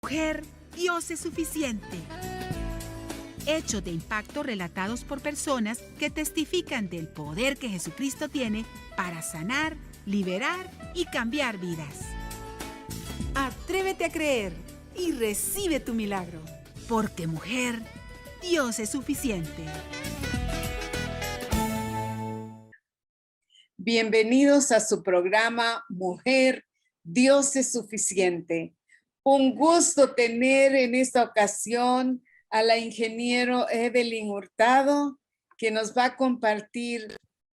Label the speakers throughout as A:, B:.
A: mujer, Dios es suficiente. Hechos de impacto relatados por personas que testifican del poder que Jesucristo tiene para sanar, liberar y cambiar vidas. Atrévete a creer y recibe tu milagro. Porque mujer, Dios es suficiente.
B: Bienvenidos a su programa Mujer, Dios es suficiente. Un gusto tener en esta ocasión a la ingeniero Evelyn Hurtado, que nos va a compartir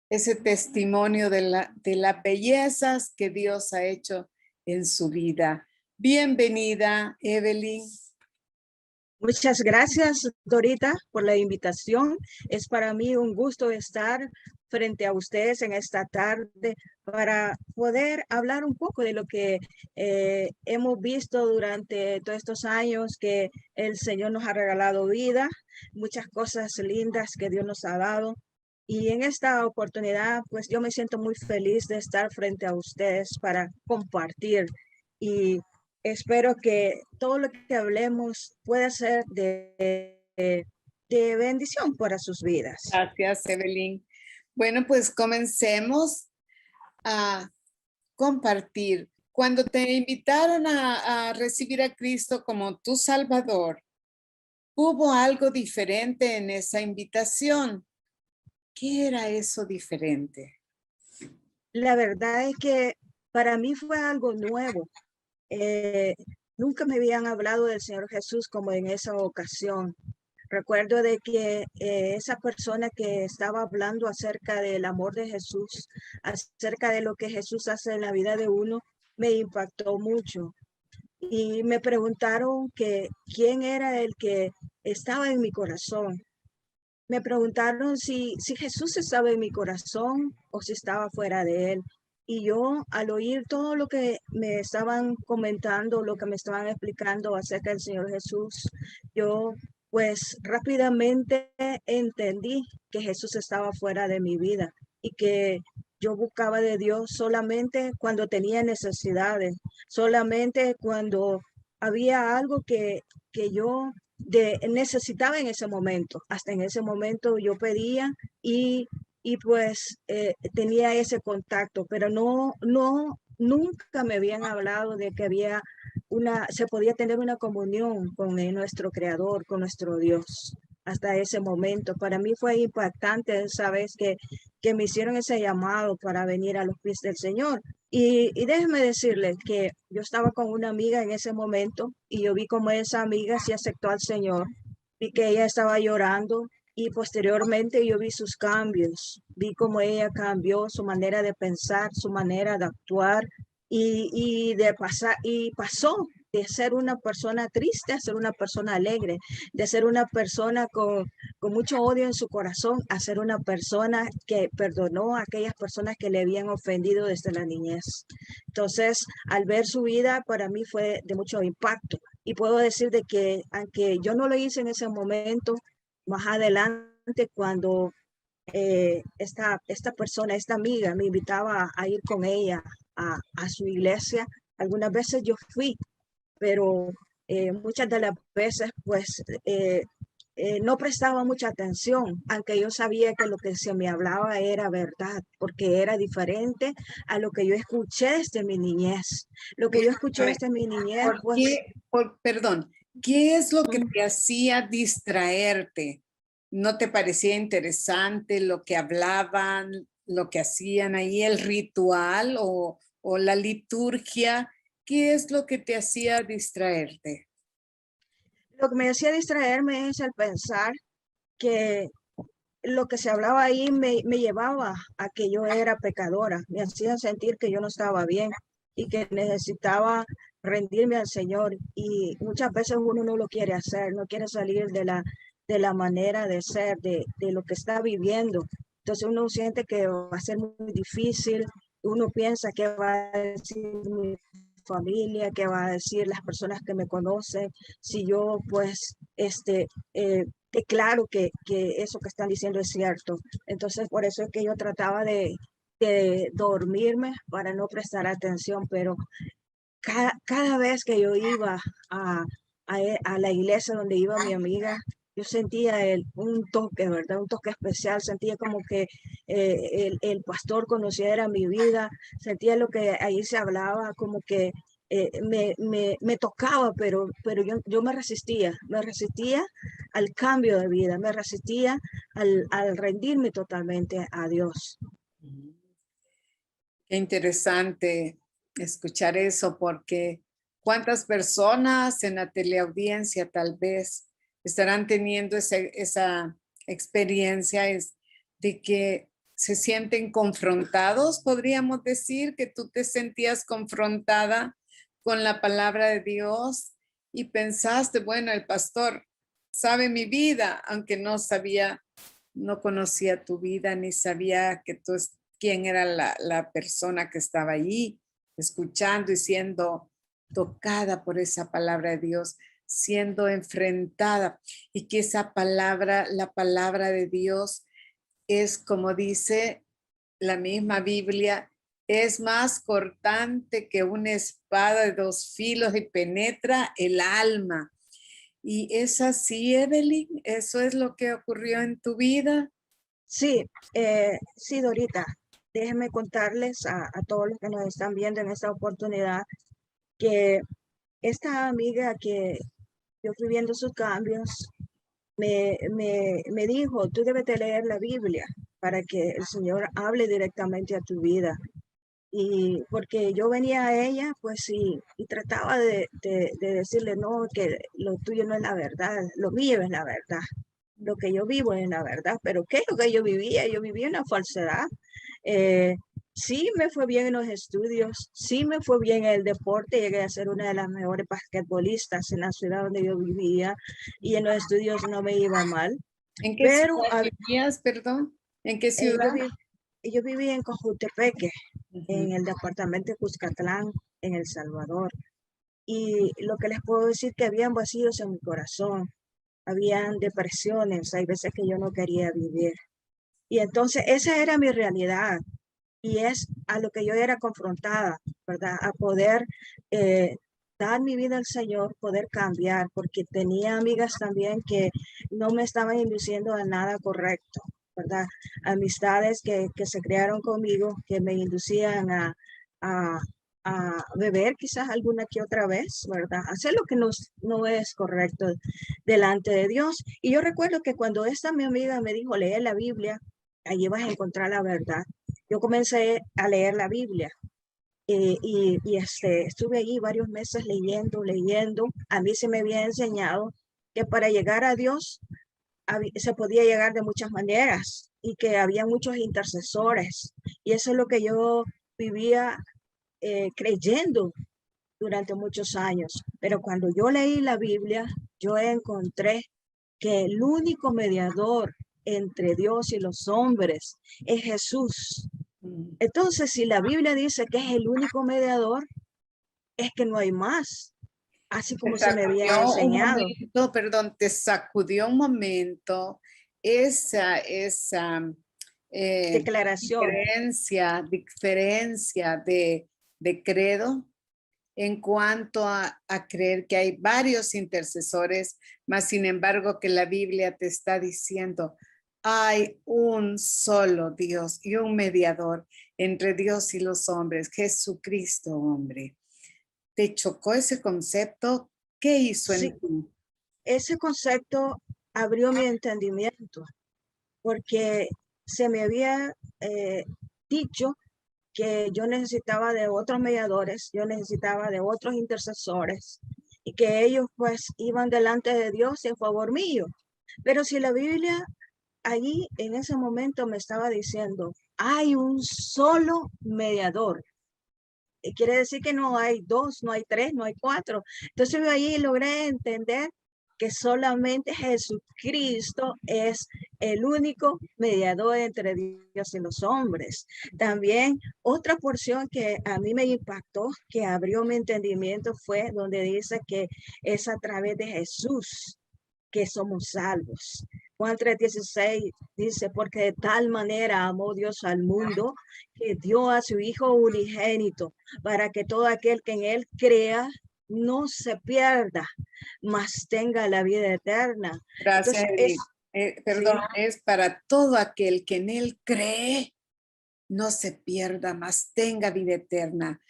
B: ese testimonio de las bellezas que Dios ha hecho en su vida. Bienvenida, Evelyn.
C: Muchas gracias, Dorita, por la invitación. Es para mí un gusto estar frente a ustedes en esta tarde para poder hablar un poco de lo que hemos visto durante todos estos años que el Señor nos ha regalado vida, muchas cosas lindas que Dios nos ha dado. Y en esta oportunidad, pues yo me siento muy feliz de estar frente a ustedes para compartir y espero que todo lo que hablemos pueda ser de bendición para sus vidas.
B: Gracias, Evelyn. Bueno, pues comencemos a compartir. Cuando te invitaron a recibir a Cristo como tu Salvador, ¿hubo algo diferente en esa invitación? ¿Qué era eso diferente?
C: La verdad es que para mí fue algo nuevo. Nunca me habían hablado del Señor Jesús como en esa ocasión. Recuerdo de que esa persona que estaba hablando acerca del amor de Jesús, acerca de lo que Jesús hace en la vida de uno, me impactó mucho. Y me preguntaron que quién era el que estaba en mi corazón. Me preguntaron si Jesús estaba en mi corazón o si estaba fuera de él. Y yo, al oír todo lo que me estaban comentando, lo que me estaban explicando acerca del Señor Jesús, yo pues rápidamente entendí que Jesús estaba fuera de mi vida y que yo buscaba de Dios solamente cuando tenía necesidades, solamente cuando había algo que yo necesitaba en ese momento. Hasta en ese momento yo pedía y pues tenía ese contacto, pero nunca me habían hablado de que se podía tener una comunión con nuestro Creador, con nuestro Dios. Hasta ese momento, para mí fue impactante esa vez que me hicieron ese llamado para venir a los pies del Señor. Y déjeme decirle que yo estaba con una amiga en ese momento y yo vi como esa amiga se aceptó al Señor, vi que ella estaba llorando y posteriormente yo vi sus cambios, vi cómo ella cambió su manera de pensar, su manera de actuar y de pasar, y pasó de ser una persona triste a ser una persona alegre, de ser una persona con mucho odio en su corazón a ser una persona que perdonó a aquellas personas que le habían ofendido desde la niñez. Entonces, al ver su vida, para mí fue de mucho impacto. Y puedo decir de que, aunque yo no lo hice en ese momento, más adelante, cuando esta persona, esta amiga, me invitaba a ir con ella a su iglesia, algunas veces yo fui, pero muchas de las veces, pues, no prestaba mucha atención, aunque yo sabía que lo que se me hablaba era verdad, porque era diferente a lo que yo escuché desde mi niñez. Lo que yo escuché desde mi niñez, pues...
B: Perdón, ¿qué es lo que te hacía distraerte? ¿No te parecía interesante lo que hablaban, lo que hacían ahí, el ritual o la liturgia? ¿Qué es lo que te hacía distraerte?
C: Lo que me hacía distraerme es el pensar que lo que se hablaba ahí me llevaba a que yo era pecadora, me hacía sentir que yo no estaba bien y que necesitaba rendirme al Señor. Y muchas veces uno no lo quiere hacer, no quiere salir de la manera de ser, de lo que está viviendo. Entonces uno siente que va a ser muy difícil, uno piensa que va a decir mi familia, que va a decir las personas que me conocen, si yo pues declaro que eso que están diciendo es cierto. Entonces, por eso es que yo trataba de dormirme para no prestar atención, pero cada vez que yo iba a la iglesia donde iba mi amiga, yo sentía un toque, ¿verdad? Un toque especial, sentía como que el pastor conociera mi vida, sentía lo que ahí se hablaba, como que me tocaba, pero yo me resistía al cambio de vida, me resistía al rendirme totalmente a Dios.
B: Qué interesante escuchar eso, porque cuántas personas en la teleaudiencia tal vez estarán teniendo esa experiencia de que se sienten confrontados. Podríamos decir que tú te sentías confrontada con la palabra de Dios y pensaste, bueno, el pastor sabe mi vida, aunque no sabía, no conocía tu vida, ni sabía que tú quién era la persona que estaba allí escuchando y siendo tocada por esa palabra de Dios, siendo enfrentada, y que esa palabra, la palabra de Dios, es como dice la misma Biblia, es más cortante que una espada de 2 filos y penetra el alma. Y es así, Evelyn, eso es lo que ocurrió en tu vida.
C: Sí, sí, Dorita, déjenme contarles a todos los que nos están viendo en esta oportunidad que esta amiga que yo fui viendo sus cambios, me dijo, tú debes de leer la Biblia para que el Señor hable directamente a tu vida. Y porque yo venía a ella, pues sí, y trataba de decirle, no, que lo tuyo no es la verdad, lo mío es la verdad, lo que yo vivo es la verdad, pero ¿qué es lo que yo vivía? Yo vivía una falsedad. Eh, sí me fue bien en los estudios, sí me fue bien en el deporte, llegué a ser una de las mejores basquetbolistas en la ciudad donde yo vivía y en los estudios no me iba mal,
B: ¿En qué
C: pero
B: ciudad vivías, perdón? ¿En qué ciudad?
C: yo viví en Cojutepeque,
B: Ujú.
C: en el departamento de Cuscatlán, en El Salvador. Y lo que les puedo decir que habían vacíos en mi corazón, habían depresiones, hay veces que yo no quería vivir. Y entonces esa era mi realidad y es a lo que yo era confrontada, ¿verdad? A poder eh, dar mi vida al Señor, poder cambiar, porque tenía amigas también que no me estaban induciendo a nada correcto, ¿verdad? Amistades que se crearon conmigo, que me inducían a, a beber quizás alguna que otra vez, ¿verdad? Hacer lo que no es correcto delante de Dios. Y yo recuerdo que cuando esta mi amiga me dijo, lee la Biblia, allí vas a encontrar la verdad. Yo comencé a leer la Biblia estuve allí varios meses leyendo. A mí se me había enseñado que para llegar a Dios se podía llegar de muchas maneras y que había muchos intercesores. Y eso es lo que yo vivía creyendo durante muchos años. Pero cuando yo leí la Biblia, yo encontré que el único mediador entre Dios y los hombres es Jesús.
B: Mm.
C: Entonces, si la Biblia dice que es el único mediador, es que no hay más, así
B: Te
C: como se me había
B: sacudió un
C: enseñado.
B: momento, perdón, te sacudió un momento esa
C: Declaración.
B: diferencia de credo en cuanto a creer que hay varios intercesores, mas sin embargo que la Biblia te está diciendo, hay un solo Dios y un mediador entre Dios y los hombres, Jesucristo, hombre. ¿Te chocó ese concepto? ¿Qué hizo
C: Sí,
B: en ti?
C: ese concepto abrió mi entendimiento porque se me había dicho que yo necesitaba de otros mediadores, yo necesitaba de otros intercesores y que ellos pues iban delante de Dios en favor mío. Pero si la Biblia allí en ese momento me estaba diciendo, hay un solo mediador. Quiere decir que no hay dos, no hay tres, no hay cuatro. Entonces allí logré entender que solamente Jesucristo es el único mediador entre Dios y los hombres. También otra porción que a mí me impactó, que abrió mi entendimiento, fue donde dice que es a través de Jesús que somos salvos. Juan 3:16 dice, porque de tal manera amó Dios al mundo que dio a su Hijo unigénito para que todo aquel que en él crea no se pierda, mas tenga la vida eterna.
B: Gracias,
C: Entonces,
B: Edith. Perdón,
C: sí,
B: es para todo aquel que en él cree, no se pierda, mas tenga vida eterna.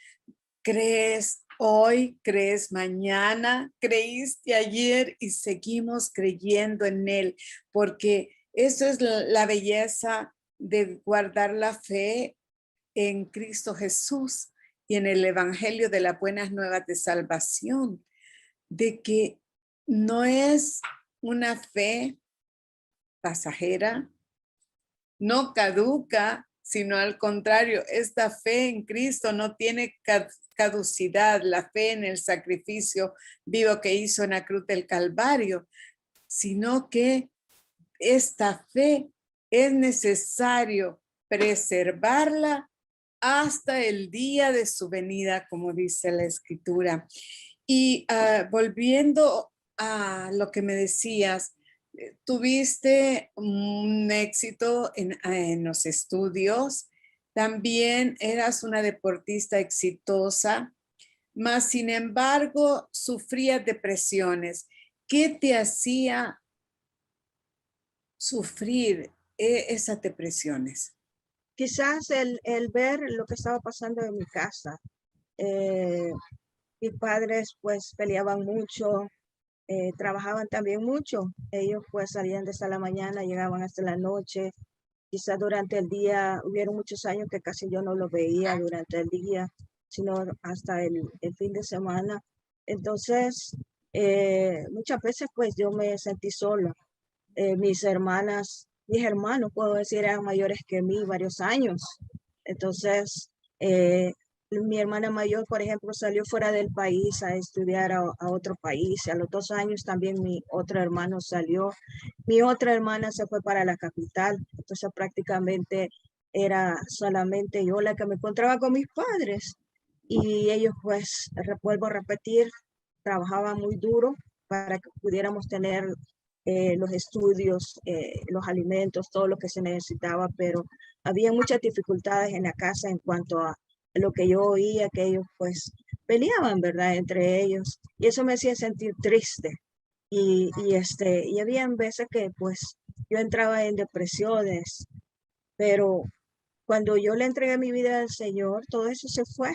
B: ¿Crees hoy? ¿Crees mañana? ¿Creíste ayer? Y seguimos creyendo en él, porque eso es la belleza de guardar la fe en Cristo Jesús y en el Evangelio de las Buenas Nuevas de Salvación, de que no es una fe pasajera, no caduca, sino al contrario, esta fe en Cristo no tiene caducidad, la fe en el sacrificio vivo que hizo en la cruz del Calvario, sino que esta fe es necesario preservarla hasta el día de su venida, como dice la Escritura. Y volviendo a lo que me decías, tuviste un éxito en los estudios, también eras una deportista exitosa, mas sin embargo sufrías depresiones. ¿Qué te hacía sufrir esas depresiones?
C: quizás el ver lo que estaba pasando en mi casa. Mis padres pues peleaban mucho, trabajaban también mucho. Ellos pues salían desde la mañana, llegaban hasta la noche. Quizás durante el día, hubieron muchos años que casi yo no los veía durante el día, sino hasta el fin de semana. Entonces, muchas veces pues yo me sentí sola. Mis hermanos, puedo decir, eran mayores que mí, varios años. Entonces, mi hermana mayor, por ejemplo, salió fuera del país a estudiar a otro país. A los 2 años también mi otro hermano salió. Mi otra hermana se fue para la capital. Entonces, prácticamente era solamente yo la que me encontraba con mis padres. Y ellos, pues, vuelvo a repetir, trabajaban muy duro para que pudiéramos tener los estudios, los alimentos, todo lo que se necesitaba, pero había muchas dificultades en la casa en cuanto a lo que yo oía, que ellos pues peleaban, ¿verdad? Entre ellos. Y eso me hacía sentir triste. Y había veces que pues yo entraba en depresiones, pero cuando yo le entregué mi vida al Señor, todo eso se fue.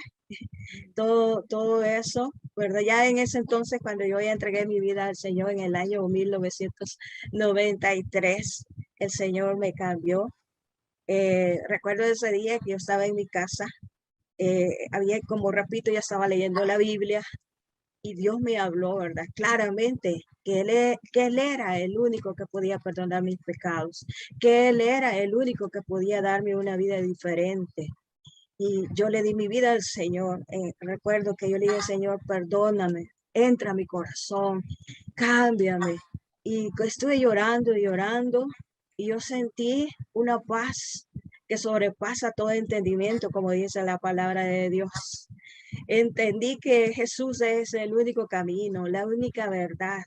C: Todo eso, ¿verdad? Ya en ese entonces, cuando yo ya entregué mi vida al Señor en el año 1993, el Señor me cambió. Recuerdo ese día que yo estaba en mi casa, había, como repito, ya estaba leyendo la Biblia y Dios me habló, ¿verdad? Claramente, que él era el único que podía perdonar mis pecados, que Él era el único que podía darme una vida diferente. Y yo le di mi vida al Señor. Recuerdo que yo le dije, Señor, perdóname, entra a mi corazón, cámbiame. Y estuve llorando y llorando y yo sentí una paz que sobrepasa todo entendimiento, como dice la palabra de Dios. Entendí que Jesús es el único camino, la única verdad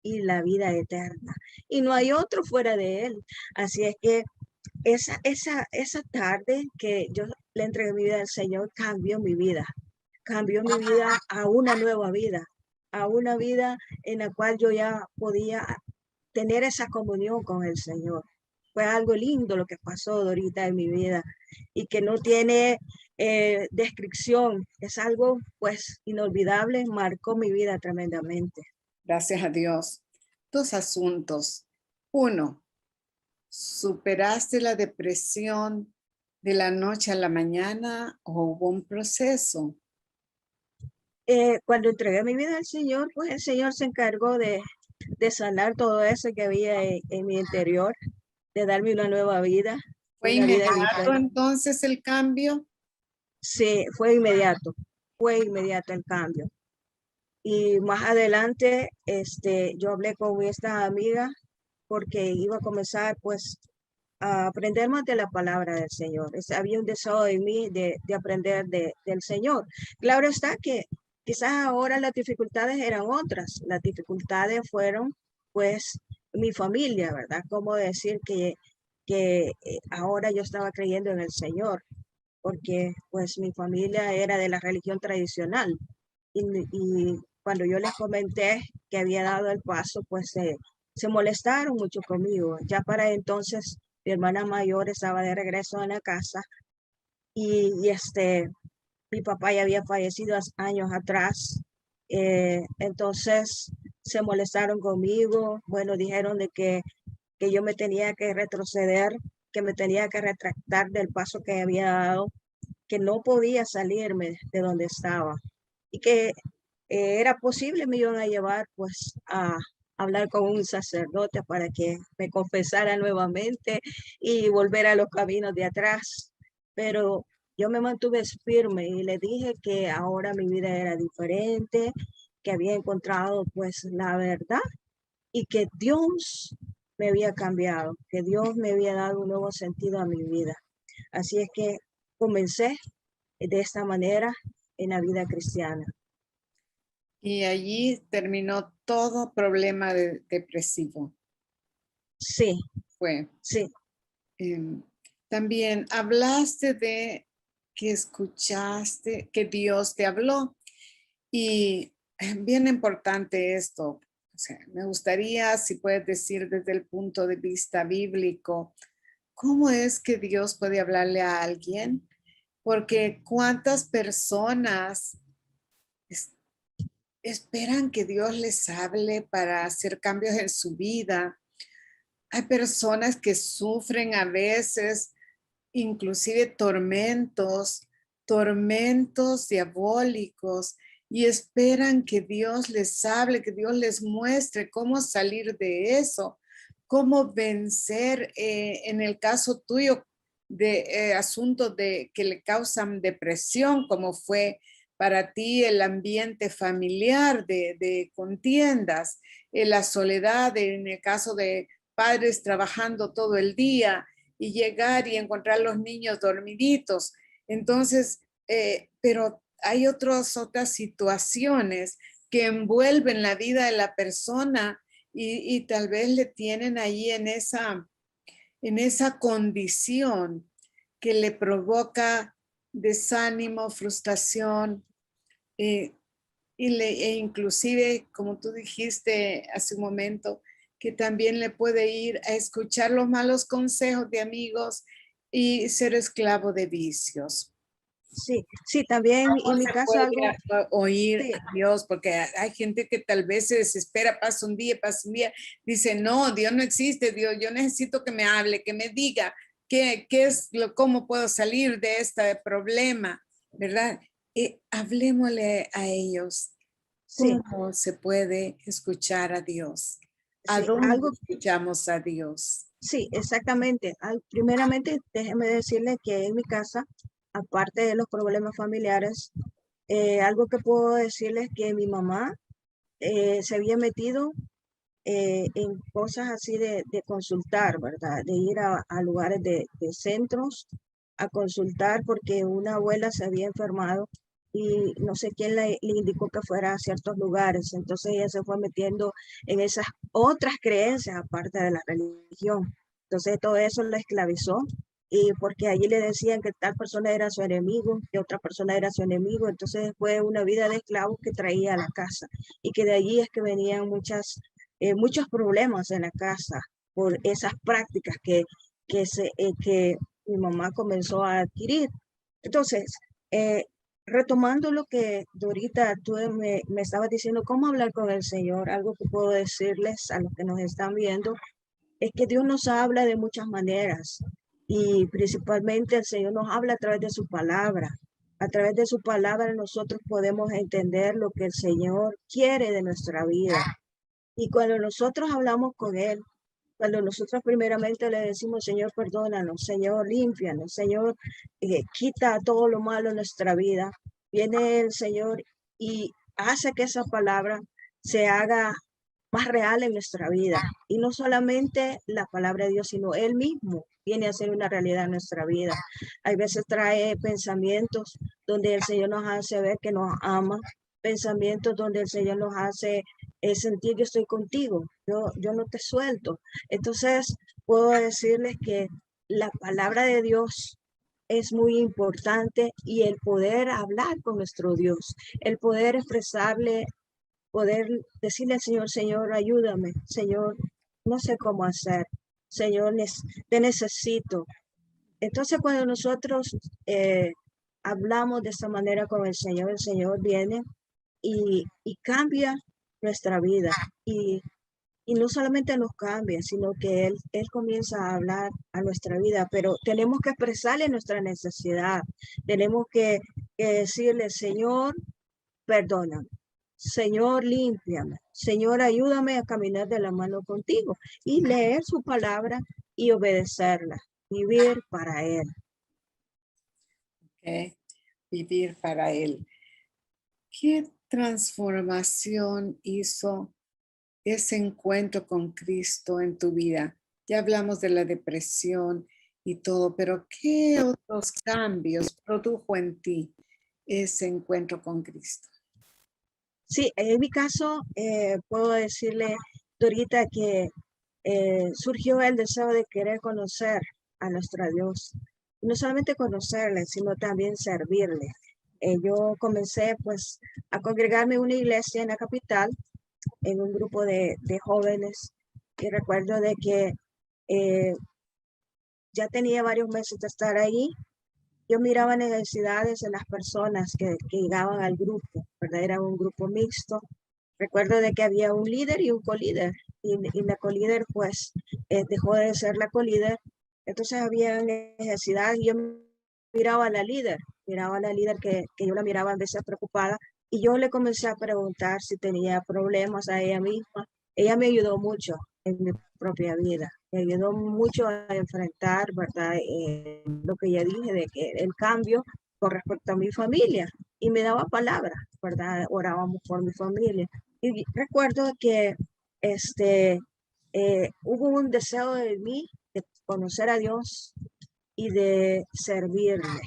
C: y la vida eterna. Y no hay otro fuera de Él. Así es que esa tarde que yo le entregué mi vida al Señor, cambió mi vida a una nueva vida, a una vida en la cual yo ya podía tener esa comunión con el Señor. Fue algo lindo lo que pasó ahorita en mi vida y que no tiene descripción, es algo pues inolvidable, marcó mi vida tremendamente.
B: Gracias a Dios. Dos asuntos. Uno, ¿superaste la depresión de la noche a la mañana o hubo un proceso?
C: Cuando entregué mi vida al Señor, pues el Señor se encargó de sanar todo eso que había en mi interior, de darme una nueva vida,
B: ¿Fue
C: una vida
B: inmediato
C: diferente.
B: entonces el cambio?
C: Sí, fue inmediato el cambio. Y más adelante, yo hablé con esta amiga porque iba a comenzar pues a aprender más de la palabra del Señor. Había un deseo en mí de aprender del Señor. Claro está que quizás ahora las dificultades eran otras. Las dificultades fueron pues mi familia, ¿verdad? Cómo decir que ahora yo estaba creyendo en el Señor, porque pues mi familia era de la religión tradicional y cuando yo les comenté que había dado el paso, pues se molestaron mucho conmigo. Ya para entonces mi hermana mayor estaba de regreso en la casa y mi papá ya había fallecido años atrás. Entonces se molestaron conmigo. Bueno, dijeron de que yo me tenía que retroceder, que me tenía que retractar del paso que había dado, que no podía salirme de donde estaba y que era posible, me iban a llevar pues a hablar con un sacerdote para que me confesara nuevamente y volver a los caminos de atrás. Pero yo me mantuve firme y le dije que ahora mi vida era diferente, que había encontrado pues la verdad y que Dios me había cambiado, que Dios me había dado un nuevo sentido a mi vida. Así es que comencé de esta manera en la vida cristiana.
B: Y allí terminó todo problema depresivo.
C: Sí,
B: Fue.
C: sí,
B: También hablaste de que escuchaste, que Dios te habló. Y bien importante esto. O sea, me gustaría, si puedes decir desde el punto de vista bíblico, ¿cómo es que Dios puede hablarle a alguien? Porque cuántas personas esperan que Dios les hable para hacer cambios en su vida. Hay personas que sufren a veces inclusive tormentos diabólicos y esperan que Dios les hable, que Dios les muestre cómo salir de eso, cómo vencer en el caso tuyo de asuntos que le causan depresión, como fue para ti el ambiente familiar de contiendas, la soledad en el caso de padres trabajando todo el día y llegar y encontrar los niños dormiditos. Entonces, pero hay otras situaciones que envuelven la vida de la persona y tal vez le tienen ahí en esa condición que le provoca desánimo, frustración, e inclusive, como tú dijiste hace un momento, que también le puede ir a escuchar los malos consejos de amigos y ser esclavo de vicios.
C: sí, sí, también en mi caso algo.
B: Oír
C: Sí,
B: a Dios, porque hay gente que tal vez se desespera, pasa un día, dice, no, Dios no existe, Dios, yo necesito que me hable, que me diga qué es cómo puedo salir de este problema, ¿verdad? Hablemosle a ellos.
C: sí,
B: ¿Cómo se puede escuchar a Dios? ¿A
C: sí,
B: dónde
C: algo,
B: escuchamos a Dios?
C: sí, exactamente. Primeramente, déjeme decirle que en mi casa, aparte de los problemas familiares, algo que puedo decirles que mi mamá se había metido en cosas así de consultar, ¿verdad? De ir a lugares de centros a consultar porque una abuela se había enfermado y no sé quién le indicó que fuera a ciertos lugares. Entonces ella se fue metiendo en esas otras creencias aparte de la religión. Entonces todo eso la esclavizó y porque allí le decían que tal persona era su enemigo, que otra persona era su enemigo. Entonces fue una vida de esclavos que traía a la casa y que de allí es que venían muchos problemas en la casa por esas prácticas que mi mamá comenzó a adquirir. Entonces, retomando lo que Dorita, tú me estabas diciendo, cómo hablar con el Señor, algo que puedo decirles a los que nos están viendo, es que Dios nos habla de muchas maneras y principalmente el Señor nos habla a través de su palabra. A través de su palabra nosotros podemos entender lo que el Señor quiere de nuestra vida. Y cuando nosotros hablamos con Él, cuando nosotros primeramente le decimos, Señor, perdónanos, Señor, límpianos, Señor, quita todo lo malo en nuestra vida, viene el Señor y hace que esa palabra se haga más real en nuestra vida. Y no solamente la palabra de Dios, sino Él mismo viene a ser una realidad en nuestra vida. Hay veces trae pensamientos donde el Señor nos hace ver que nos ama, pensamientos donde el Señor nos hace sentir que estoy contigo, yo no te suelto. Entonces, puedo decirles que la palabra de Dios es muy importante y el poder hablar con nuestro Dios, el poder expresarle, poder decirle al Señor, Señor, ayúdame, Señor, no sé cómo hacer, Señor, te necesito. Entonces, cuando nosotros hablamos de esta manera con el Señor viene y cambia nuestra vida. Y no solamente nos cambia, sino que Él comienza a hablar a nuestra vida, pero tenemos que expresarle nuestra necesidad. Tenemos que decirle, Señor, perdóname. Señor, límpiame. Señor, ayúdame a caminar de la mano contigo y leer su palabra y obedecerla. Vivir para Él.
B: Okay. Vivir para Él. ¿Qué transformación hizo ese encuentro con Cristo en tu vida? Ya hablamos de la depresión y todo, pero ¿qué otros cambios produjo en ti ese encuentro con Cristo?
C: Sí, en mi caso, puedo decirle, Dorita, que surgió el deseo de querer conocer a nuestro Dios. No solamente conocerle, sino también servirle. Yo comencé pues a congregarme en una iglesia en la capital, en un grupo de jóvenes, y recuerdo de que ya tenía varios meses de estar ahí. Yo miraba necesidades en las personas que llegaban al grupo, ¿verdad? Era un grupo mixto. Recuerdo de que había un líder y un colíder, y la colíder pues dejó de ser la colíder. Entonces había necesidad y yo miraba a la líder que yo la miraba a veces preocupada, y yo le comencé a preguntar si tenía problemas a ella misma. Ella me ayudó mucho en mi propia vida, me ayudó mucho a enfrentar, ¿verdad? Lo que ya dije, de que el cambio con respecto a mi familia, y me daba palabras, ¿verdad? Orábamos por mi familia. Y recuerdo que hubo un deseo de mí de conocer a Dios y de servirle.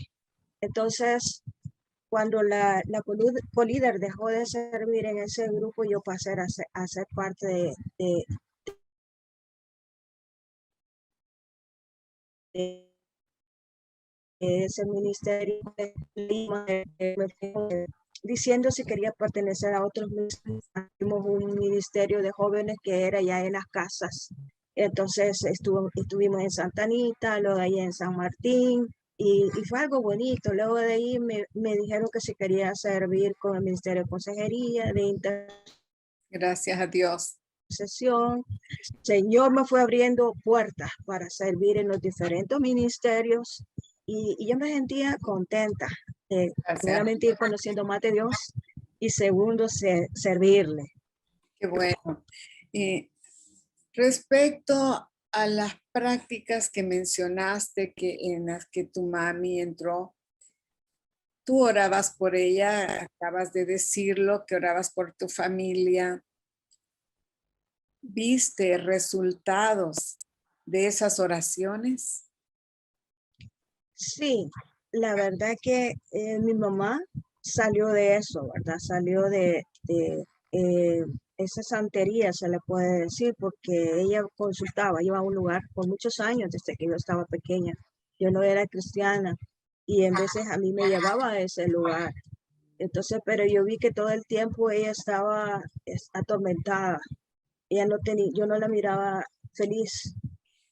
C: Entonces, cuando la colíder dejó de servir en ese grupo, yo pasé a ser parte de ese ministerio, diciendo si quería pertenecer a otros ministerios. Tuvimos un ministerio de jóvenes que era ya en las casas. Entonces estuvimos en Santa Anita, luego allá en San Martín, y fue algo bonito. Luego de ahí me dijeron que si quería servir con el Ministerio de Consejería, de
B: Gracias a Dios.
C: intercesión. Señor me fue abriendo puertas para servir en los diferentes ministerios, y yo me sentía contenta de primeramente ir conociendo más de Dios y segundo servirle.
B: Qué bueno. Respecto a las prácticas que mencionaste en las que tu mami entró, tú orabas por ella, acabas de decirlo, que orabas por tu familia. ¿Viste resultados de esas oraciones?
C: Sí, la verdad que mi mamá salió de eso, ¿verdad? Salió de esa santería, se le puede decir, porque ella consultaba, iba a un lugar por muchos años, desde que yo estaba pequeña. Yo no era cristiana y en veces a mí me llevaba a ese lugar. Entonces, pero yo vi que todo el tiempo ella estaba atormentada. Ella no tenía, yo no la miraba feliz.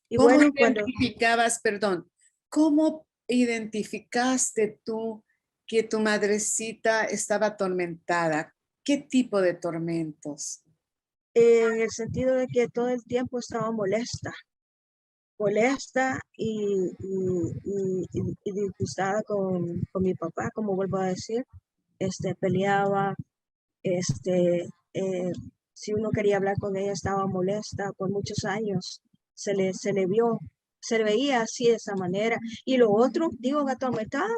C: Y
B: ¿Cómo
C: bueno,
B: identificabas, perdón, cómo identificaste tú que tu madrecita estaba atormentada? ¿Qué tipo de tormentos?
C: en el sentido de que todo el tiempo estaba molesta y disgustada con mi papá, como vuelvo a decir. Peleaba, eh, si uno quería hablar con ella estaba molesta por muchos años. Se le veía así de esa manera. Y lo otro, digo, atormentada,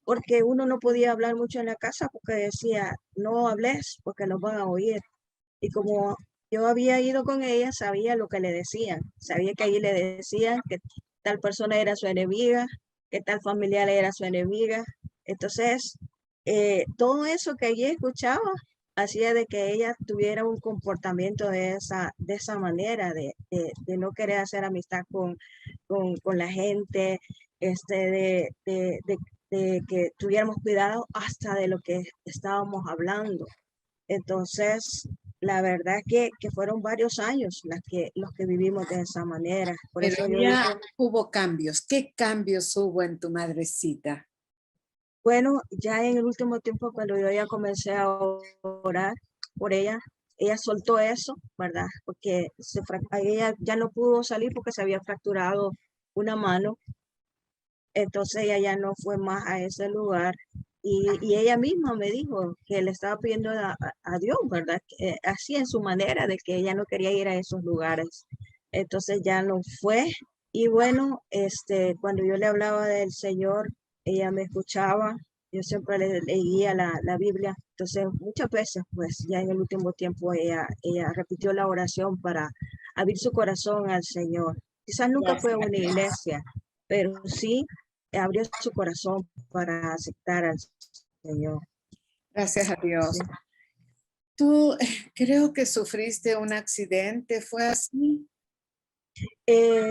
C: porque uno no podía hablar mucho en la casa porque decía, no hables porque nos van a oír. Y como yo había ido con ella, sabía lo que le decían. Sabía que ahí le decían que tal persona era su enemiga, que tal familiar era su enemiga. Entonces, todo eso que allí escuchaba, hacía de que ella tuviera un comportamiento de esa manera, de no querer hacer amistad con la gente, de que tuviéramos cuidado hasta de lo que estábamos hablando. Entonces, la verdad es que fueron varios años los que vivimos de esa manera. Por
B: Pero
C: eso yo
B: ya
C: digo,
B: hubo cambios. ¿Qué cambios hubo en tu madrecita?
C: bueno, ya en el último tiempo, cuando yo ya comencé a orar por ella soltó eso, ¿verdad? Porque ella ya no pudo salir porque se había fracturado una mano. Entonces ella ya no fue más a ese lugar. Y ella misma me dijo que le estaba pidiendo a Dios, ¿verdad? Así en su manera de que ella no quería ir a esos lugares. Entonces ya no fue. Y bueno, cuando yo le hablaba del Señor, ella me escuchaba. Yo siempre le leía la Biblia. Entonces muchas veces, pues ya en el último tiempo ella repitió la oración para abrir su corazón al Señor. Quizás nunca fue a
B: Gracias a
C: una
B: Dios.
C: iglesia, pero sí abrió su corazón para aceptar al Señor.
B: Gracias a Dios.
C: Sí.
B: Tú creo que sufriste un accidente, ¿fue así?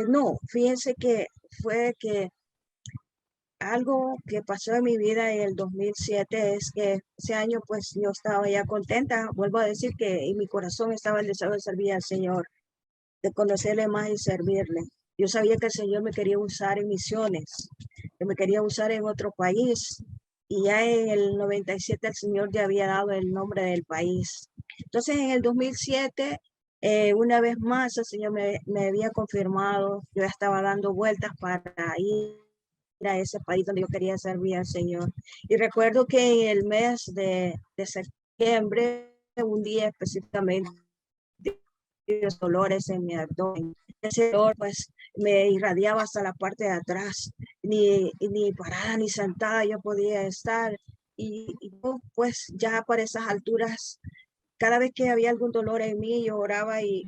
C: No, fíjense que fue que algo que pasó en mi vida en el 2007 es que ese año pues yo estaba ya contenta, vuelvo a decir que en mi corazón estaba el deseo de servir al Señor, de conocerle más y servirle. Yo sabía que el Señor me quería usar en misiones, que me quería usar en otro país. Y ya en el 97 el Señor ya había dado el nombre del país. Entonces en el 2007, una vez más el Señor me había confirmado, yo ya estaba dando vueltas para ir a ese país donde yo quería servir al Señor. Y recuerdo que en el mes de septiembre, un día específicamente, los dolores en mi abdomen. Ese dolor pues me irradiaba hasta la parte de atrás, ni parada ni sentada yo podía estar. Y yo pues ya para esas alturas, cada vez que había algún dolor en mí, yo oraba y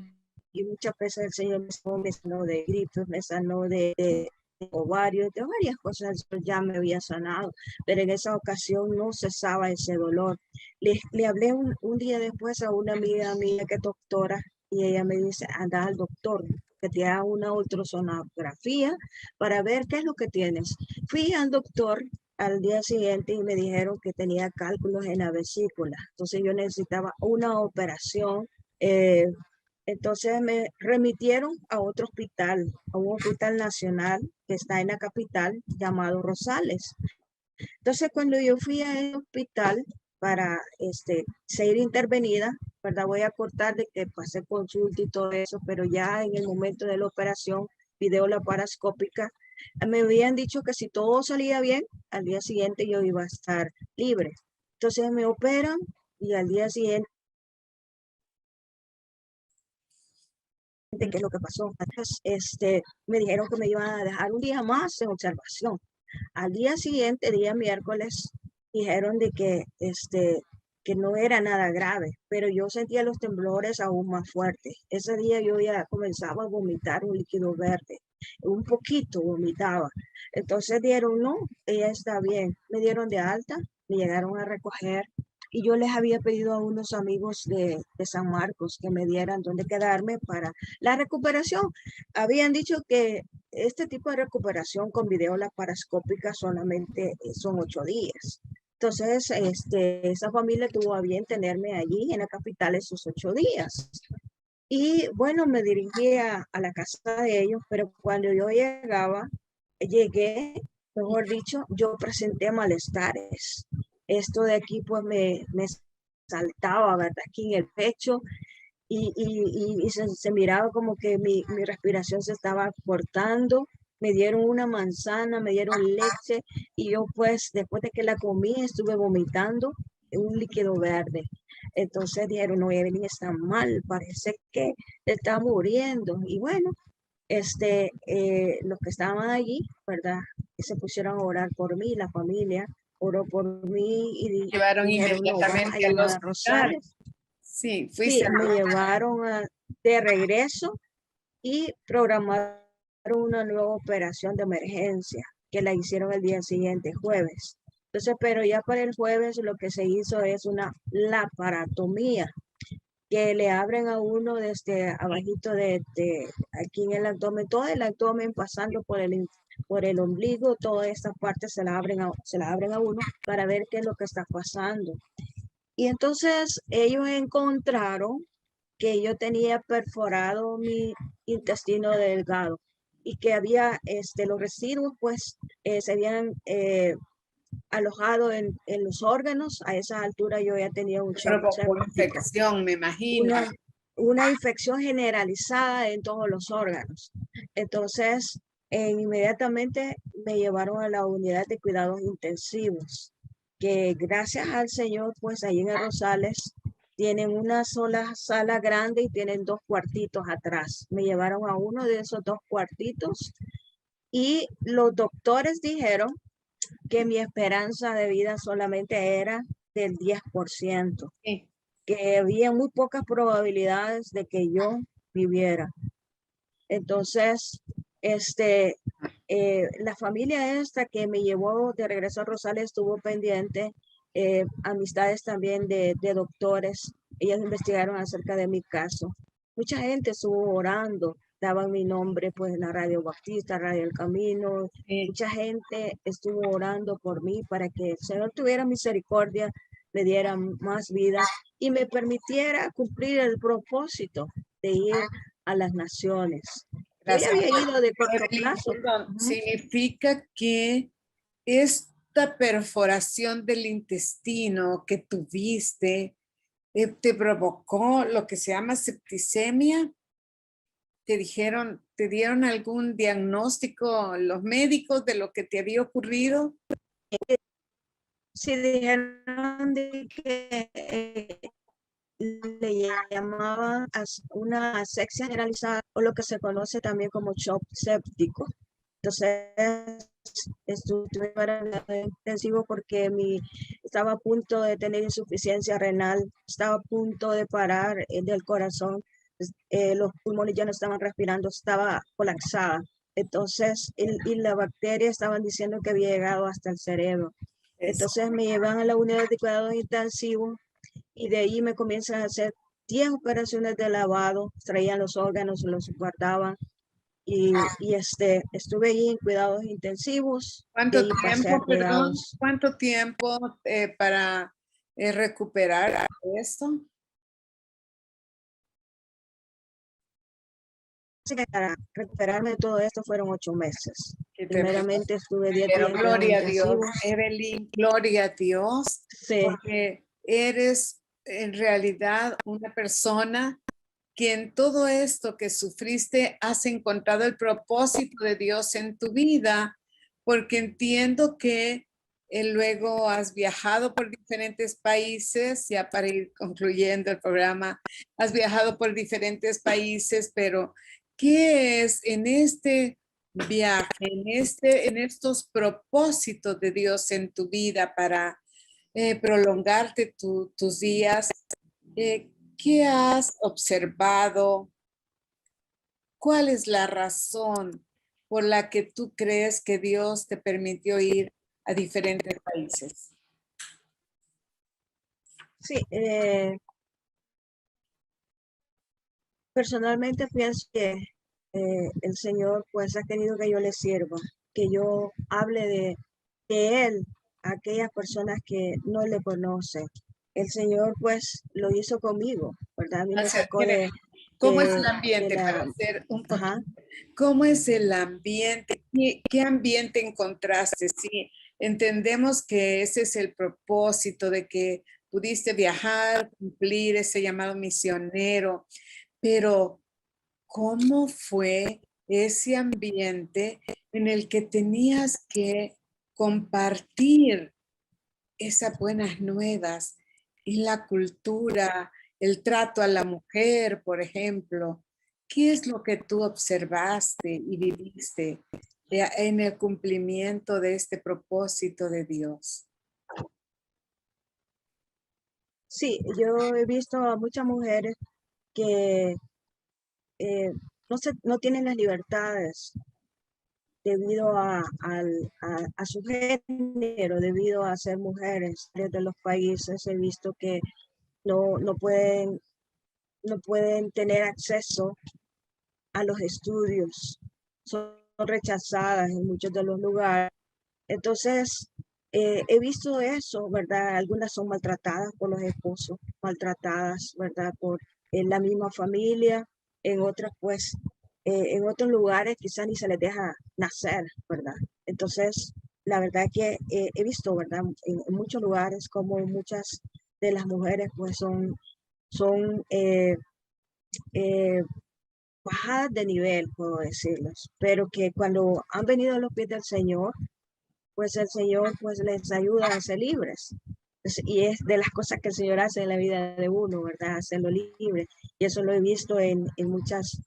C: muchas veces el Señor me sanó de gripes, me sanó de ovarios, de varias cosas, ya me había sanado, pero en esa ocasión no cesaba ese dolor. Le hablé un día después a una amiga mía que es doctora y ella me dice, anda al doctor, que te haga una ultrasonografía para ver qué es lo que tienes. Fui al doctor al día siguiente y me dijeron que tenía cálculos en la vesícula, entonces yo necesitaba una operación. Entonces me remitieron a otro hospital, a un hospital nacional que está en la capital llamado Rosales. Entonces cuando yo fui a ese hospital para ser intervenida, ¿verdad? Voy a cortar de que pasé consulta y todo eso, pero ya en el momento de la operación, video laparoscópica, me habían dicho que si todo salía bien, al día siguiente yo iba a estar libre. Entonces me operan y al día siguiente, qué es lo que pasó. Entonces, me dijeron que me iban a dejar un día más en observación. Al día siguiente, día miércoles, dijeron de que no era nada grave, pero yo sentía los temblores aún más fuertes. Ese día yo ya comenzaba a vomitar un líquido verde, un poquito vomitaba. Entonces dieron, no, ella está bien. Me dieron de alta, me llegaron a recoger y yo les había pedido a unos amigos de San Marcos que me dieran dónde quedarme para la recuperación. Habían dicho que este tipo de recuperación con video laparoscópica solamente son 8 días. Entonces, esa familia tuvo a bien tenerme allí en la capital esos 8 días. Y bueno, me dirigí a la casa de ellos, pero cuando yo llegué, mejor dicho, yo presenté malestares. Esto de aquí pues me saltaba, ¿verdad? Aquí en el pecho y se miraba como que mi respiración se estaba cortando. Me dieron una manzana, me dieron leche y yo pues después de que la comí estuve vomitando un líquido verde. Entonces dijeron, no, Evelyn está mal, parece que está muriendo. Y bueno, los que estaban allí, ¿verdad? Se pusieron a orar por mí, la familia oró por mí y
B: Llevaron
C: dijeron, no, vamos a
B: inmediatamente al
C: llamar a
B: hospital.
C: Rosales.
B: Sí,
C: Sí,
B: fuiste
C: me
B: al
C: llevaron de regreso y programaron una nueva operación de emergencia que la hicieron el día siguiente, jueves. Entonces, pero ya para el jueves lo que se hizo es una laparotomía, que le abren a uno desde abajito de aquí en el abdomen, todo el abdomen pasando por el ombligo, toda esta parte se la abren a uno para ver qué es lo que está pasando. Y entonces ellos encontraron que yo tenía perforado mi intestino delgado y que había los residuos pues se habían alojado en los órganos. A esa altura yo ya tenía un shock
B: Provocó
C: séptico,
B: infección, me imagino.
C: una, una infección generalizada en todos los órganos. Entonces, inmediatamente me llevaron a la unidad de cuidados intensivos, que gracias al Señor, pues ahí en el Rosales tienen una sola sala grande y tienen 2 cuartitos atrás. Me llevaron a uno de esos 2 cuartitos y los doctores dijeron que mi esperanza de vida solamente era del 10%,
B: Sí.
C: que había muy pocas probabilidades de que yo viviera. Entonces, la familia esta que me llevó de regreso a Rosales estuvo pendiente, amistades también de doctores, ellas investigaron acerca de mi caso. Mucha gente estuvo orando, daban mi nombre pues en la Radio Bautista, Radio El Camino.
B: Sí.
C: Mucha gente estuvo orando por mí para que el Señor tuviera misericordia, me diera más vida y me permitiera cumplir el propósito de ir a las naciones. Yo ya
B: Gracias.
C: había ido de corto
B: Evelyn,
C: plazo.
B: perdón, significa que esta perforación del intestino que tuviste te provocó lo que se llama septicemia. ¿Te dieron algún diagnóstico los médicos de lo que te había ocurrido?
C: Sí, dijeron de que le llamaban una asfixia generalizada o lo que se conoce también como shock séptico. Entonces, estuve en intensivo porque estaba a punto de tener insuficiencia renal, estaba a punto de parar del corazón, los pulmones ya no estaban respirando, estaba colapsada. Entonces, y la bacteria estaban diciendo que había llegado hasta el cerebro. Entonces me llevan a la unidad de cuidados intensivos y de ahí me comienzan a hacer 10 operaciones de lavado, traían los órganos, los guardaban y estuve ahí en cuidados intensivos. De
B: ¿Cuánto
C: ahí pasé a
B: tiempo, perdón?
C: cuidados.
B: ¿Cuánto tiempo para recuperar esto?
C: Para recuperarme de todo esto fueron 8 meses.
B: Que te
C: Primeramente estuve 10
B: Pero
C: días en cuidados
B: gloria a Dios,
C: intensivos.
B: Evelyn, gloria a Dios,
C: Sí,
B: porque eres en realidad una persona que en todo esto que sufriste has encontrado el propósito de Dios en tu vida, porque entiendo que luego has viajado por diferentes países, ya para ir concluyendo el programa, has viajado por diferentes países, pero ¿qué es en este viaje, en estos propósitos de Dios en tu vida para prolongarte tus días? ¿Qué has observado? ¿Cuál es la razón por la que tú crees que Dios te permitió ir a diferentes países?
C: sí. Personalmente pienso que el Señor pues ha querido que yo le sirva, que yo hable de Él a aquellas personas que no le conocen. El Señor pues lo hizo conmigo, ¿verdad? A mí me
B: Gracias.
C: sacó
B: Mire, ¿cómo es el
C: de
B: ambiente? Para
C: la...
B: hacer un
C: Ajá.
B: poquito. ¿Cómo es el ambiente? ¿Qué ambiente encontraste? Sí, entendemos que ese es el propósito de que pudiste viajar, cumplir ese llamado misionero, pero ¿cómo fue ese ambiente en el que tenías que compartir esas buenas nuevas y la cultura, el trato a la mujer, por ejemplo? ¿Qué es lo que tú observaste y viviste en el cumplimiento de este propósito de Dios?
C: Sí, yo he visto a muchas mujeres que no tienen las libertades debido a su género, debido a ser mujeres. Desde los países he visto que no pueden tener acceso a los estudios, son rechazadas en muchos de los lugares. Entonces, he visto eso, ¿verdad? Algunas son maltratadas por los esposos, maltratadas, ¿verdad? Por la misma familia, en otras, pues, en otros lugares quizás ni se les deja nacer, ¿verdad? Entonces, la verdad que he visto, ¿verdad? En muchos lugares como muchas de las mujeres, pues, son bajadas de nivel, puedo decirles, pero que cuando han venido a los pies del Señor, pues el Señor pues les ayuda a ser libres. Y es de las cosas que el Señor hace en la vida de uno, ¿verdad? Hacerlo libre. Y eso lo he visto en muchas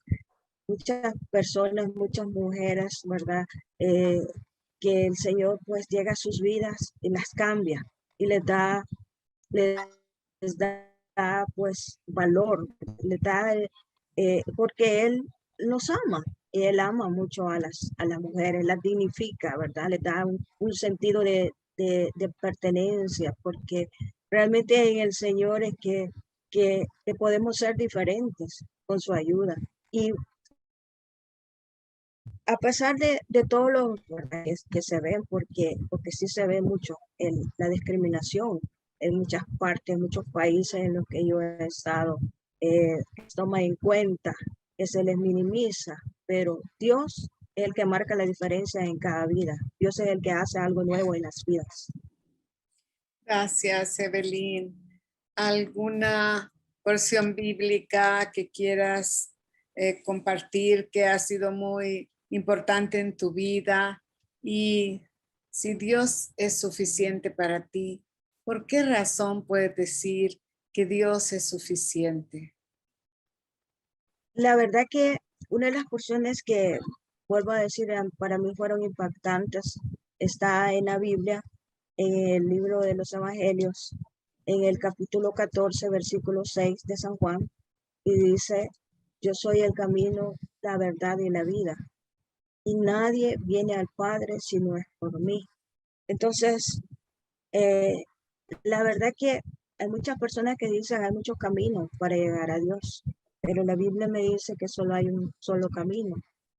C: personas, muchas mujeres, ¿verdad? Que el Señor pues llega a sus vidas y las cambia y les da pues valor, les da, porque Él nos ama. Y Él ama mucho a las mujeres, las dignifica, ¿verdad? Les da un sentido de pertenencia, porque realmente en el Señor es que podemos ser diferentes con su ayuda. Y a pesar de todo lo que se ven, porque sí se ve mucho la discriminación en muchas partes, en muchos países en los que yo he estado, se toma en cuenta, que se les minimiza, pero Dios es el que marca la diferencia en cada vida. Dios es el que hace algo nuevo en las vidas.
B: Gracias, Evelyn. ¿Alguna porción bíblica que quieras compartir que ha sido muy importante en tu vida? Y si Dios es suficiente para ti, ¿por qué razón puedes decir que Dios es suficiente?
C: La verdad que una de las porciones que, vuelvo a decir, para mí fueron impactantes, está en la Biblia, en el libro de los Evangelios, en el capítulo 14, versículo 6 de San Juan, y dice, yo soy el camino, la verdad y la vida, y nadie viene al Padre si no es por mí. Entonces, eh, la verdad que hay muchas personas que dicen hay muchos caminos para llegar a Dios, pero la Biblia me dice que solo hay un solo camino,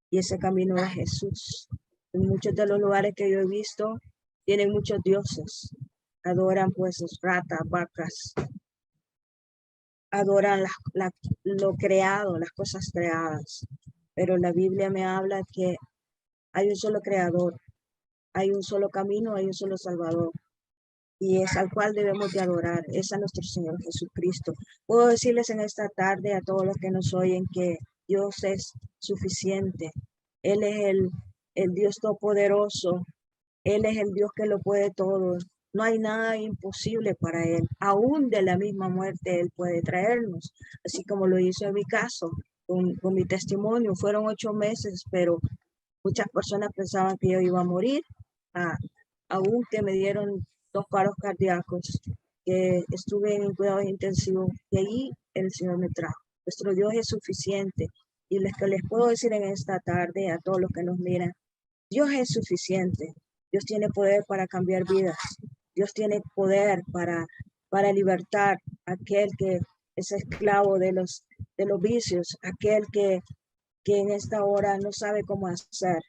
C: y ese camino es Jesús. En muchos de los lugares que yo he visto, tienen muchos dioses, adoran pues ratas, vacas, adoran lo creado, las cosas creadas. Pero la Biblia me habla que hay un solo creador, hay un solo camino, hay un solo Salvador. Y es al cual debemos de adorar, es a nuestro Señor Jesucristo. Puedo decirles en esta tarde a todos los que nos oyen que Dios es suficiente. Él es el Dios todopoderoso. Él es el Dios que lo puede todo. No hay nada imposible para Él. Aún de la misma muerte Él puede traernos, así como lo hizo en mi caso, con mi testimonio. Fueron 8 meses, pero muchas personas pensaban que yo iba a morir, aún que me dieron 2 paros cardíacos, que estuve en cuidados intensivos, y ahí el Señor me trajo. Nuestro Dios es suficiente. Y lo que les puedo decir en esta tarde a todos los que nos miran, Dios es suficiente. Dios tiene poder para cambiar vidas. Dios tiene poder para libertar a aquel que es esclavo de los vicios, aquel que en esta hora no sabe cómo hacer.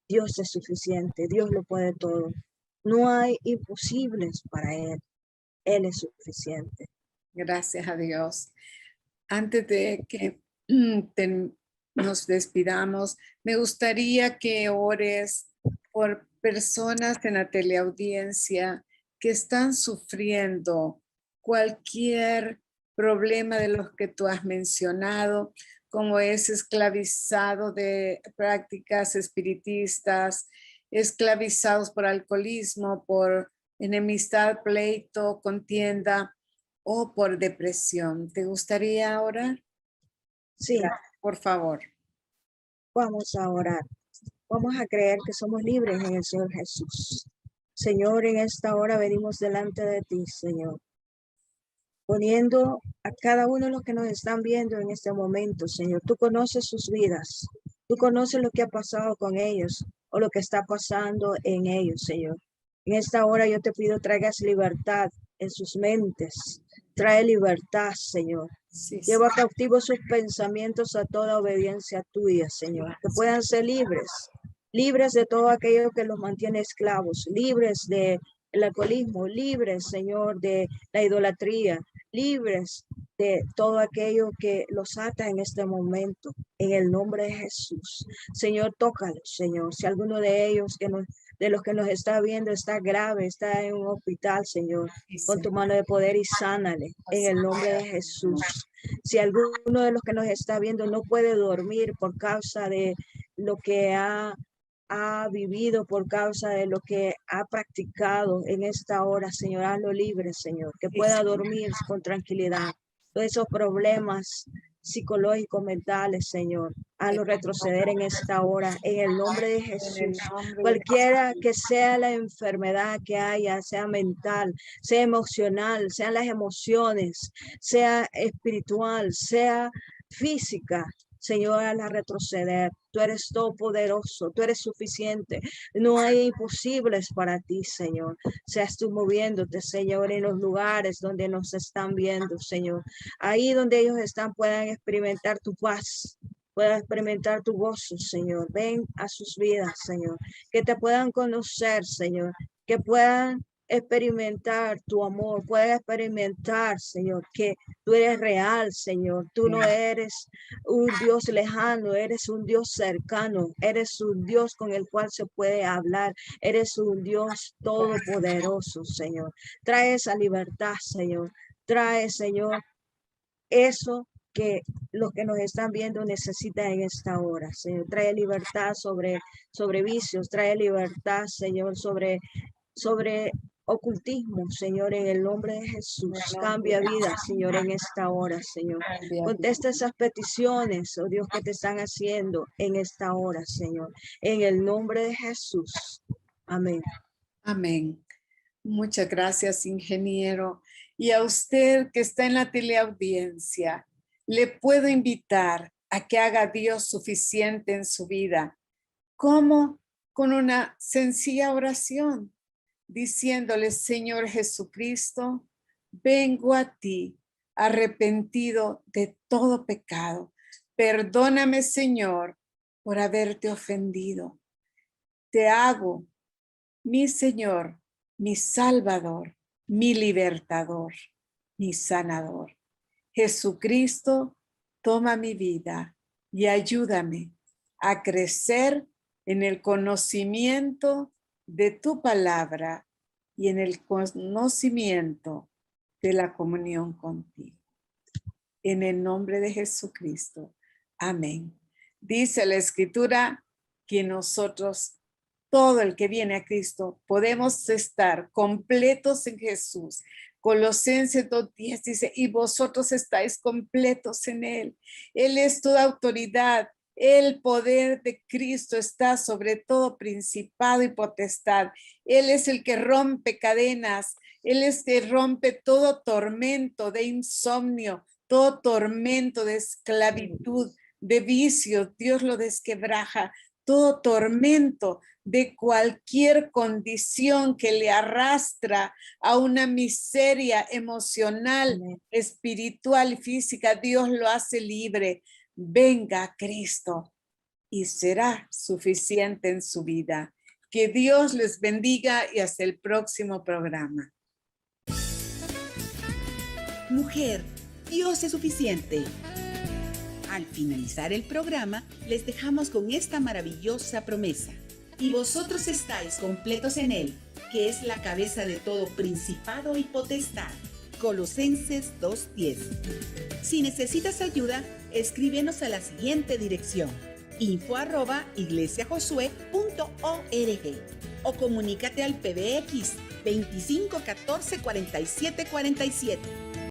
C: Dios es suficiente, Dios lo puede todo. No hay imposibles para Él. Él es suficiente.
B: Gracias a Dios. Antes de que nos despidamos, me gustaría que ores por personas en la teleaudiencia que están sufriendo cualquier problema de los que tú has mencionado, como es esclavizado de prácticas espiritistas, esclavizados por alcoholismo, por enemistad, pleito, contienda o por depresión. ¿Te gustaría orar?
C: Sí,
B: Por favor.
C: vamos a orar. Vamos a creer que somos libres en el Señor Jesús. Señor, en esta hora venimos delante de ti, Señor, poniendo a cada uno de los que nos están viendo en este momento, Señor. Tú conoces sus vidas, tú conoces lo que ha pasado con ellos. o lo que está pasando en ellos, Señor. En esta hora yo te pido traigas libertad en sus mentes. Trae libertad, Señor.
B: Sí, sí.
C: Lleva cautivos sus pensamientos a toda obediencia tuya, Señor. Que puedan ser libres de todo aquello que los mantiene esclavos, libres del alcoholismo, libres, Señor, de la idolatría, libres de todo aquello que los ata en este momento, en el nombre de Jesús. Señor, tócalos, Señor. Si alguno de ellos de los que nos está viendo está grave, está en un hospital, Señor, con tu mano de poder y sánale en el nombre de Jesús. Si alguno de los que nos está viendo no puede dormir por causa de lo que ha vivido, por causa de lo que ha practicado en esta hora, Señor, hazlo libre, Señor, que pueda dormir con tranquilidad. Todos esos problemas psicológicos, mentales, Señor, hazlo retroceder en esta hora, en el nombre de Jesús. Cualquiera que sea la enfermedad que haya, sea mental, sea emocional, sean las emociones, sea espiritual, sea física, Señor, hazla retroceder. Tú eres todopoderoso, tú eres suficiente. No hay imposibles para ti, Señor. Seas tú moviéndote, Señor, en los lugares donde nos están viendo, Señor. Ahí donde ellos están puedan experimentar tu paz, puedan experimentar tu gozo, Señor. Ven a sus vidas, Señor. Que te puedan conocer, Señor. Que puedan experimentar tu amor, puedes experimentar, Señor, que tú eres real, Señor. Tú no eres un Dios lejano, eres un Dios cercano, eres un Dios con el cual se puede hablar, eres un Dios todopoderoso, Señor. Trae esa libertad, Señor. Trae, Señor, eso que los que nos están viendo necesitan en esta hora, Señor. Trae libertad sobre vicios, trae libertad, Señor, sobre ocultismo, Señor, en el nombre de Jesús. Cambia vida, Señor, en esta hora, Señor. Contesta esas peticiones, oh Dios, que te están haciendo en esta hora, Señor. En el nombre de Jesús. Amén.
B: Amén. Muchas gracias, ingeniero. Y a usted que está en la teleaudiencia, le puedo invitar a que haga Dios suficiente en su vida. ¿Cómo? Con una sencilla oración, diciéndole: Señor Jesucristo, vengo a ti arrepentido de todo pecado. Perdóname, Señor, por haberte ofendido. Te hago mi Señor, mi Salvador, mi libertador, mi sanador. Jesucristo, toma mi vida y ayúdame a crecer en el conocimiento de tu palabra y en el conocimiento de la comunión contigo. En el nombre de Jesucristo. Amén. Dice la Escritura que nosotros, todo el que viene a Cristo, podemos estar completos en Jesús. Colosenses 2:10 dice: y vosotros estáis completos en Él. Él es toda autoridad. El poder de Cristo está sobre todo principado y potestad. Él es el que rompe cadenas. Él es el que rompe todo tormento de insomnio, todo tormento de esclavitud, de vicios. Dios lo desquebraja. Todo tormento de cualquier condición que le arrastra a una miseria emocional, espiritual y física, Dios lo hace libre. Venga a Cristo y será suficiente en su vida. Que Dios les bendiga y hasta el próximo programa.
A: Mujer, Dios es suficiente. Al finalizar el programa, les dejamos con esta maravillosa promesa. Y vosotros estáis completos en Él, que es la cabeza de todo principado y potestad. Colosenses 2:10. Si necesitas ayuda, escríbenos a la siguiente dirección: info@iglesiajosue.org o comunícate al PBX 25 14 47 47.